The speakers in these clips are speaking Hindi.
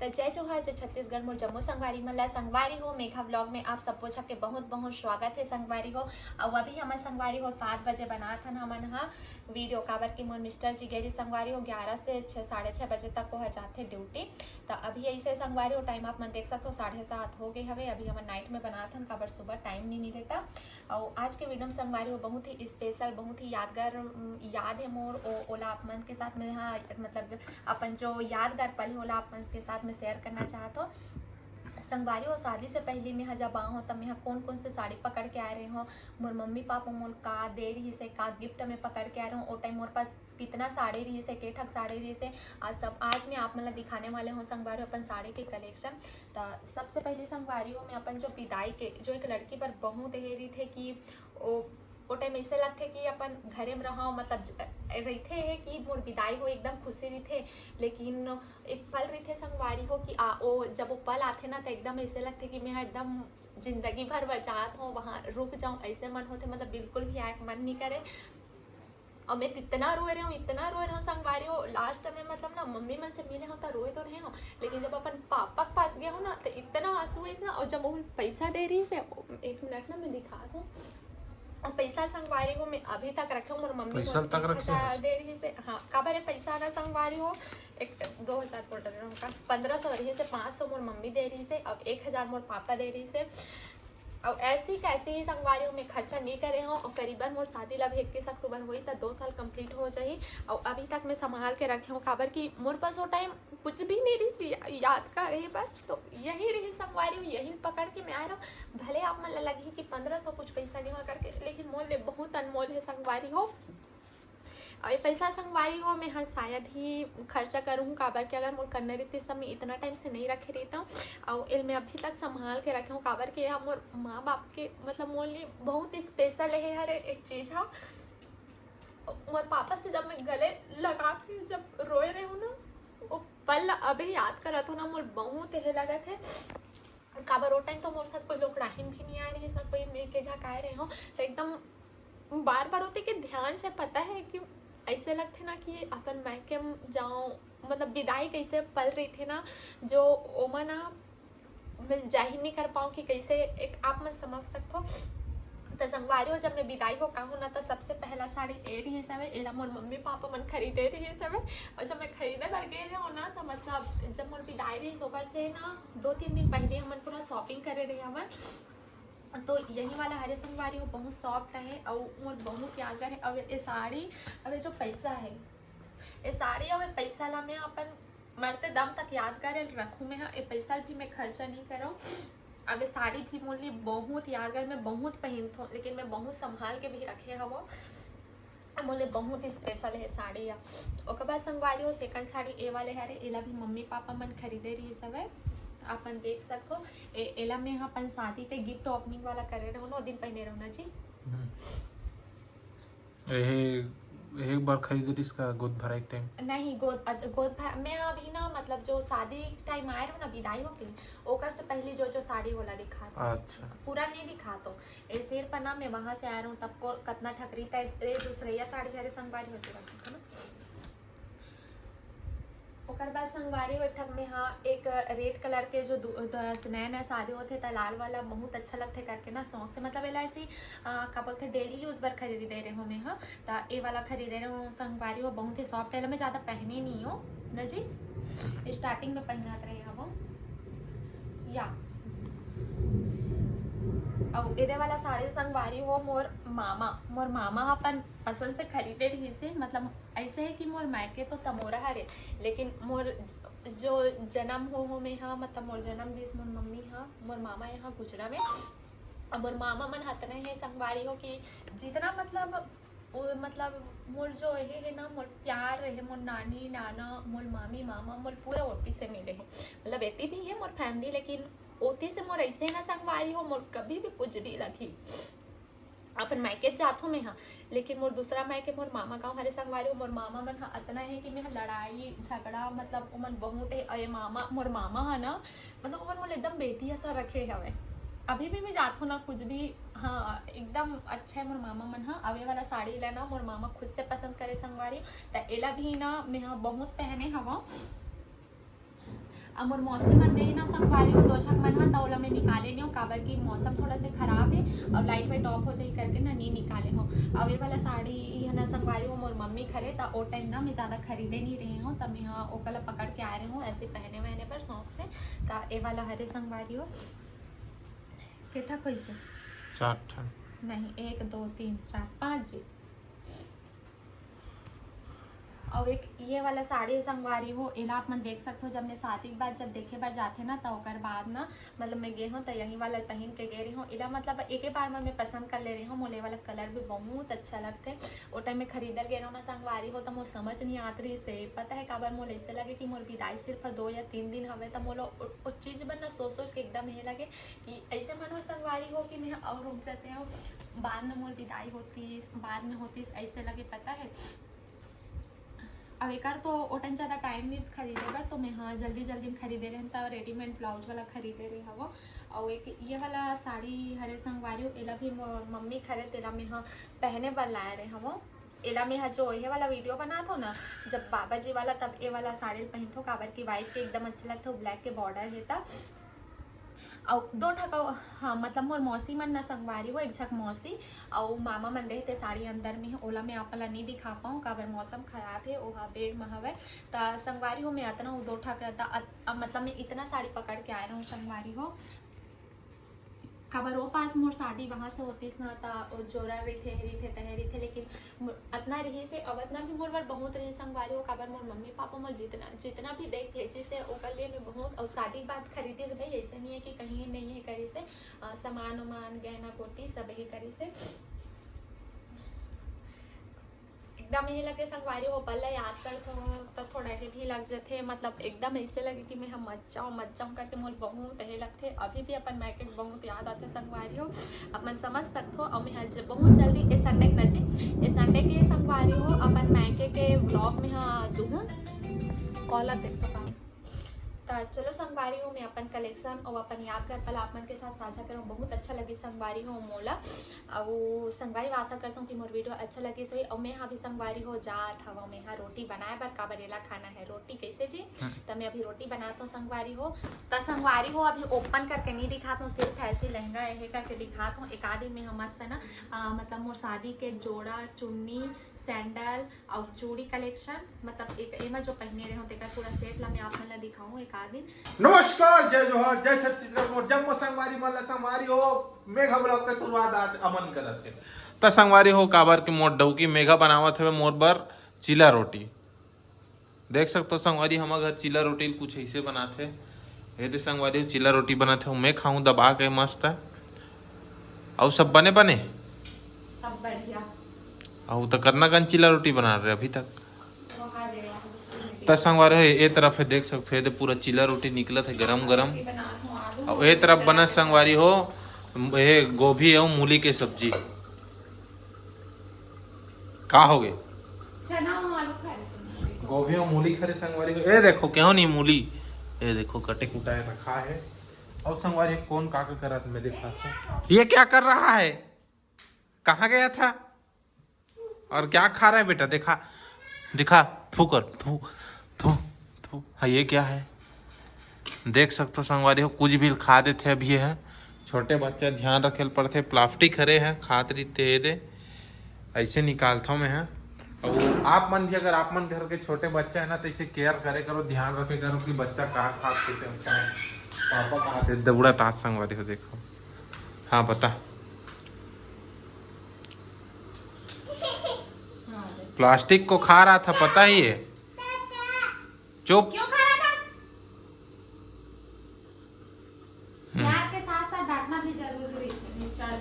तो जय जोहार जय छत्तीसगढ़ मोर जम्मू संगवारी मन ला संगवारी हो मेघा व्लॉग में आप सबको सबके बहुत बहुत स्वागत है संगवारी हो। और अभी हमार संगवारी हो 7 बजे बनात हन हमन हा वीडियो काबर की मोर मिस्टर जी गए संगवारी हो 11 से 6 साढ़े 6 बजे तक वो जाते ड्यूटी। तो अभी ऐसे संगवारी हो टाइम आप मन देख सकते हो 7:30 हो गए हवे। अभी हम नाइट में बनात हन काबर सुबह टाइम नहीं मिले था। और आज के वीडियो में संगवारी हो बहुत ही स्पेशल बहुत ही यादगार याद है मोर ओला आप मन के साथ में यहाँ मतलब अपन जो यादगार पल है ओला आप मन के साथ में शेयर करना चाहता हूँ। संगवारी हो शादी से पहले मैं जब आ हो तब मैं कौन कौन से साड़ी पकड़ के आ रहे हो, मोर मम्मी पापा मोर का दे रही से का गिफ्ट में पकड़ के आ रहे हो। ओ टाइम मोर पास कितना साड़ी रही से के ठक साड़ी रही से आज मैं आप मतलब दिखाने वाले हूँ संगवारी अपन साड़ी के कलेक्शन। तो सबसे पहले संगवारी हो मैं अपन जो विदाई के जो एक लड़की पर बहुत दे रही थे कि वो टाइम ऐसे लगते कि अपन घरे में रहा मतलब रहते है कि मोर विदाई हो एकदम खुशी रही थे। लेकिन एक पल रही थे संगवारी हो कि ओ जब वो पल आते ना तो एकदम ऐसे लगते कि मैं एकदम जिंदगी भर बचात हूँ वहाँ रुक जाऊँ ऐसे मन होते मतलब बिल्कुल भी आए मन नहीं करे। और मैं इतना रोए रही हूँ संगवारी हो लास्ट में मतलब ना मम्मी मन से मिले हो तो रोए तो रहे हो। लेकिन जब अपन पापा के पास गया हो ना तो इतना आंसू है ना। और जब वो पैसा दे रही से 1 मिनट ना मैं दिखा दूँ और पैसा संगवारी हो मैं अभी तक रखे हूँ। मोर मम्मी पैसा तक रखे दे रही से हाँ काबर है पैसा ना संगवारी हो एक 2000 बोल रहे हो का 1500 रही से 500 मोर मम्मी दे रही से अब 1000 मोर पापा दे रही से। और ऐसी कैसी ही संगवारी हो मैं खर्चा नहीं करे हूँ। और करीबन मोर शादी ला भी 21 अक्टूबर हुई तो 2 साल कंप्लीट हो जाही। और अभी तक मैं संभाल के रखे हूँ काबर की मोर पास वो टाइम कुछ भी नहीं रही याद का रही बस। तो यही रही संगवारी हो यही पकड़ के मैं आ रहा हूँ। भले आप मन लगी कि 1500 कुछ पैसा नहीं हुआ करके लेकिन मोल ले बहुत अनमोल है संगवारी हो। और ये पैसा संगवारी हो मैं हाँ शायद ही खर्चा करूँ काबर के अगर मोर करने रहती सब मैं इतना टाइम से नहीं रखे रहता हूँ। और इल मैं अभी तक संभाल के रखे हूँ काबर के यहाँ मोर माँ बाप के मतलब मोर लिए बहुत स्पेशल है हर एक चीज़ है। मोर पापा से जब मैं गले लगा के जब रोए रहे हूँ ना वो पल अभी याद करत हो ना मोर बहुत ही लगत है। काबर वो टाइम तो मोर साथ कोई लोग राहिन भी नहीं आ रहे सब कोई मैं के झकाए रहे हो तो एकदम बार बार होते कि ध्यान से पता है कि ऐसे लगते ना कि अपन मैके जाऊँ मतलब विदाई कैसे पल रही थे ना जो ओमा ना मैं जाहिर नहीं कर पाऊँ कि कैसे एक आप मन समझ सकते हो। तो संगवारी हो जब मैं विदाई को कहूँ ना तो सबसे पहला साड़ी ए रही सब एला मोर मम्मी पापा मन खरीदे रही सब। और जब मैं खरीदे बर गए हो ना तो मतलब जब मोर विदाई रही सोबर से ना 2-3 दिन पहले हमन पूरा शॉपिंग करे रहे हवन। तो यही वाला हरे संगवारी हो बहुत सॉफ्ट है और मोर बहुत यादगार है। अब ये साड़ी अब जो पैसा है ये साड़ी और पैसा ला मैं अपन मरते दम तक यादगार रखूँ मैं ये पैसा भी मैं खर्चा नहीं करूँ। अब साड़ी भी मोर लिए बहुत यादगार मैं बहुत पहनती हूँ लेकिन मैं बहुत संभाल के भी रखे हवो मोले बहुत स्पेशल है साड़ी। ओकर बाद संगवारी हो सेकंड साड़ी ए वाले हरे एला भी मम्मी पापा मन खरीदे रही सब है अपन देख सको। एला में अपन शादी के गिफ्ट ओपनिंग वाला करे रहो ना दिन पहने रहो ना जी एक बार खरीद इसका गोद भरा एक टाइम नहीं गोद मैं अभी ना मतलब जो शादी टाइम आए रहो ना विदाई हो गई ओकर से पहले जो जो साड़ी वाला दिखा अच्छा पूरा नहीं दिखा तो ए शेर पर ना मैं वहां से आ रहा हूँ तब को कितना ठकरी था दूसरे साड़ी हरे संगवारी होती रखा ना। ओकर बाद संगवारी हो ठक में हाँ एक रेड कलर के जो नया नया शादी होते तो लाल वाला बहुत अच्छा लगते करके ना शौक से मतलब एला ऐसी क्या बोलते डेली यूज बर खरीद दे रहे हो मैं हाँ तो ये वाला खरीदे रहे हूँ संगवारी हो बहुत ही सॉफ्ट है मैं ज़्यादा पहने नहीं हो ना जी स्टार्टिंग में पहनाते रहे हैं वो या और इधे वाला साड़ी संगवारी हो मोर मामा अपन पसंद से खरीदे रही से मतलब ऐसे है कि मोर मायके तो तमोरा हरे लेकिन मोर जो जन्म हो में हाँ मतलब मोर जन्म देश मोर मम्मी हाँ मोर मामा यहाँ गुजरा में। अब मोर मामा मन हतने है संगवारी हो कि जितना मतलब मोर जो है ना मोर प्यार रहे मोर नानी नाना मोर मामी मामा मोर पूरा ओती से मिले है मतलब एती भी है मोर फैमिली लेकिन ओती से मोर ऐसे ना संगवारी हो मोर कभी भी कुछ भी लगी अपन मायके जात हो मैं हाँ लेकिन मोर दूसरा मायके मोर मामा गाँव हरे संगवारी हो मोर मामा मन हाँ इतना है कि मैं लड़ाई झगड़ा मतलब उमन बहुत है अये मामा मोर मामा है ना मतलब उमन मोर एकदम बेटी ऐसा रखे हवे अभी भी मैं जात हूँ ना कुछ भी हाँ एकदम अच्छा है मोर मामा मन हाँ अवे वाला साड़ी लेना मोर मामा खुद से पसंद करे संगवारी तो एला भी ना मैं हाँ बहुत पहने हवा। अब मोर मौसम मन दे ना संगवारी हो 2 झक मन ह तौला में निकाले नहीं हो काबर की मौसम थोड़ा से खराब है और लाइट वाइट ऑफ हो जाई करके ना नहीं निकाले हो। अब ये वाला साड़ी है ना संगवारी हो मोर मम्मी खरे त ओ टाइम ना मैं ज़्यादा खरीदे नहीं रही हूँ तब मैं ओकला पकड़ के आ रही हूँ ऐसे पहने वहने पर शौक से। त ये वाला हरे संगवारी हो केठा कैसे 4 ठन नहीं 1 2 3 4 5 जी। और एक ये वाला साड़ी संगवारी हो एला आप मन देख सकते हो जब मैं शादी के बाद जब देखे बार जाते ना तो ओकर बाद ना मतलब मैं गे हूँ तो यही वाला पहन के गे रही हूँ एला मतलब एक ही बार में मैं पसंद कर ले रही हूँ। मोले वाला कलर भी बहुत अच्छा लगते वो टाइम में खरीदल गे रहा ना संगवारी हो तो मुझे समझ नहीं आत रही से पता है काबर मोल ऐसे लगे कि मोर विदाई सिर्फ 2 या 3 दिन हवे तो मोलो उस चीज़ बनना सोच के एकदम ये लगे कि ऐसे मन संगवारी हो कि मैं और रुक जाते हो बाद में मोर विदाई होती बाद में होती ऐसे लगे पता है। अब एक तो वो टाइम ज़्यादा टाइम नहीं खरीदे बर तो मैं हाँ जल्दी में खरीदे रहे तो रेडीमेड ब्लाउज वाला खरीदे रहे हवो। और एक ये वाला साड़ी हरे संगवारी हो एला भी मम्मी खरीद एला में हाँ पहने बर लाए रहे हवो। एला में हाँ जो ये वाला वीडियो बना थो ना जब बाबा जी वाला तब ये वाला साड़ी पहन थो काबर की वाइट के एकदम अच्छा लगता ब्लैक के बॉर्डर है तब और 2 ठका हाँ मतलब मोर मौसी मन न संगवारी हो 1 झक मौसी और मामा मन रहे थे साड़ी अंदर में ओला में आपला नहीं दिखा पाऊँ काबर मौसम खराब है ओहा बेड में हवे तो संगवारी हो मैं इतना 2 ठका मतलब मैं इतना साड़ी पकड़ के आ रहा हूँ संगवारी हो काबर वो पास मोर शादी वहाँ से होतीस ना तो जोरा रही थे लेकिन इतना रही से अब इतना भी मोर बार बहुत रही संगवारी हो काबर मोर मम्मी पापा मोर जितना भी देख ले से ओकर लिए मैं बहुत और शादी के बाद खरीदी से भाई ऐसे नहीं है कि कहीं नहीं है करी से सामान उमान गहना कोटी सब ही करी से एकदम यही लगे संगवारी हो पल याद कर तो थोड़ा ही भी लग जाते मतलब एकदम ऐसे लगे कि मैं हम मत जाऊँ करके मोल बहुत यही लगते अभी भी अपन मायके बहुत याद आते संगवारी हो अब मैं समझ सकते हो और मैं बहुत जल्दी इस संडे के संडे के संगवारी हो अपन मायके के ब्लॉग में हाँ दूँ कॉल देख तो तो चलो संगवारी हो मैं अपन कलेक्शन और अपन याद कर पल आप मन के साथ साझा करूँ बहुत अच्छा लगी संगवारी हो मोला और संगवारी आशा करता हूँ कि मोर वीडियो अच्छा लगी सोई और मैं अभी संगवारी हो जात हवा मैं हाँ रोटी बनाए बर का बरेला खाना है रोटी कैसे जी तो मैं अभी रोटी बनाता हूँ संगवारी हो तो संगवारी हो अभी ओपन करके नहीं दिखाता हूँ सिर्फ ऐसे लहंगा ये करके दिखाता हूँ एक आधे में हम मस्त है ना मतलब मोर शादी के जोड़ा चुन्नी सैंडल और चूड़ी कलेक्शन मतलब एक एमा जो पहने रहे हो तेका पूरा सेट ला मैं आप मन ला दिखाऊं एक आदि। नमस्कार जय जोहार जय छत्तीसगढ़ मोर जम्मू संगवारी मन ला संगवारी हो मेघा ब्लॉग के शुरुआत आज अमन करत है त संगवारी हो काबर की मोर डौकी मेघा बनावत है मोर बर चिला रोटी देख सकते हो संगवारी हमारे घर चिला रोटी कुछ ऐसे बनाते ये तो संगवारी चिला रोटी बनाते मैं खाऊं दबा के मस्त है और सब बने सब बढ़िया और तो करना गन चिला रोटी बना रहे अभी तक संगवार है ये तरफ है देख सकते हैं पूरा चिला रोटी निकला था गरम और ये तरफ बना संगवारी हो ये गोभी और मूली के सब्जी का हो गए गोभी और मूली खरे संगवारी को ये देखो क्यों नहीं मूली ये देखो कटे कुटाए रखा है और संगवारी कौन का करत में देखा ये क्या कर रहा है कहाँ गया था और क्या खा रहा है बेटा देखा दिखा थू कर थू थू थू हाँ ये क्या है देख सकते हो संगवारी हो कुछ भी खा देते अभी है छोटे बच्चे ध्यान रखे पड़ते प्लास्टिक हरे हैं खातरी ते दे ऐसे निकालता हूँ मैं है और आप मन भी अगर आप मन घर के छोटे बच्चे हैं ना तो इसे केयर करे करो ध्यान रखे करो कि बच्चा कहाँ खा पापा कहाँ दौड़ा ताज संगवारी हो देखो हाँ बता प्लास्टिक को खा रहा था पता ही है चुप क्यों खा रहा था प्यार के साथ साथ डांटना भी जरूरी है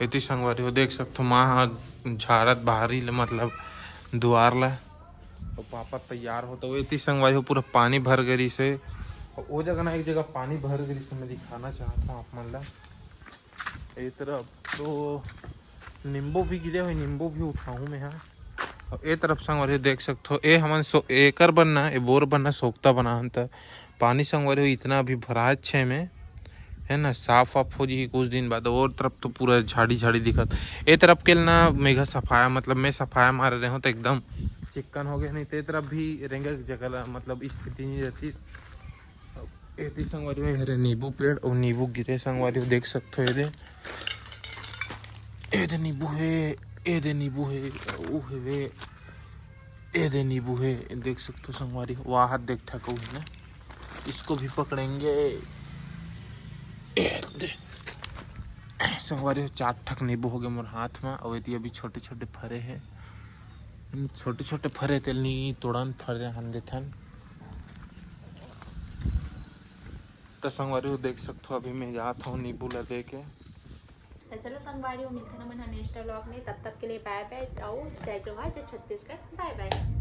इतनी संगवारी हो देख सकते हो माँ झाड़त बाहरी मतलब द्वार ला और पापा तैयार हो तो इतनी संगवारी हो पूरा पानी भर गई से और वो जगह ना एक जगह पानी भर गई से मैं दिखाना चाहता हूँ आप मन ला ये तरफ तो नींबू भी गिरे हुए नींबू भी उठाऊं मैं यहाँ और ए तरफ संगवारी देख सकते हो ए हमन एकर बनना ए बोर बनना सोखता बना था पानी संगवारी इतना अभी भरा छे में है ना साफ वाफ हो जी कुछ दिन बाद और तरफ तो पूरा झाड़ी झाड़ी दिखत ए तरफ के ना मेघा सफाया मतलब मैं सफाया मार रहे हूँ तो एकदम चिकन हो गया, नहीं तो तरफ भी रेंगे जगह मतलब स्थिति नहीं रहती। ये संगवारी में हरे नींबू पेड़ और नींबू गिरे संगवारी देख सकते हो। ये नींबू है, ये नींबू है, वो है वे ये नींबू है, देख सकते हो संगवारी। वहाँ हाथ देख ठा कहूँ ना, इसको भी पकड़ेंगे। संगवारी 4 ठक नींबू हो गए मोर हाथ में। और यदि अभी छोटे छोटे फरे हैं, छोटे छोटे फरे तेल नहीं तोड़न फरे हम देथन। तो संगवारी देख सकते हो अभी मैं जाता हूँ नींबू ला दे के। तो चलो संगवारी मिलते हैं नेक्स्ट व्लॉग में, तब तक के लिए बाय बाय। और जय जोहार, जय छत्तीसगढ़, बाय बाय।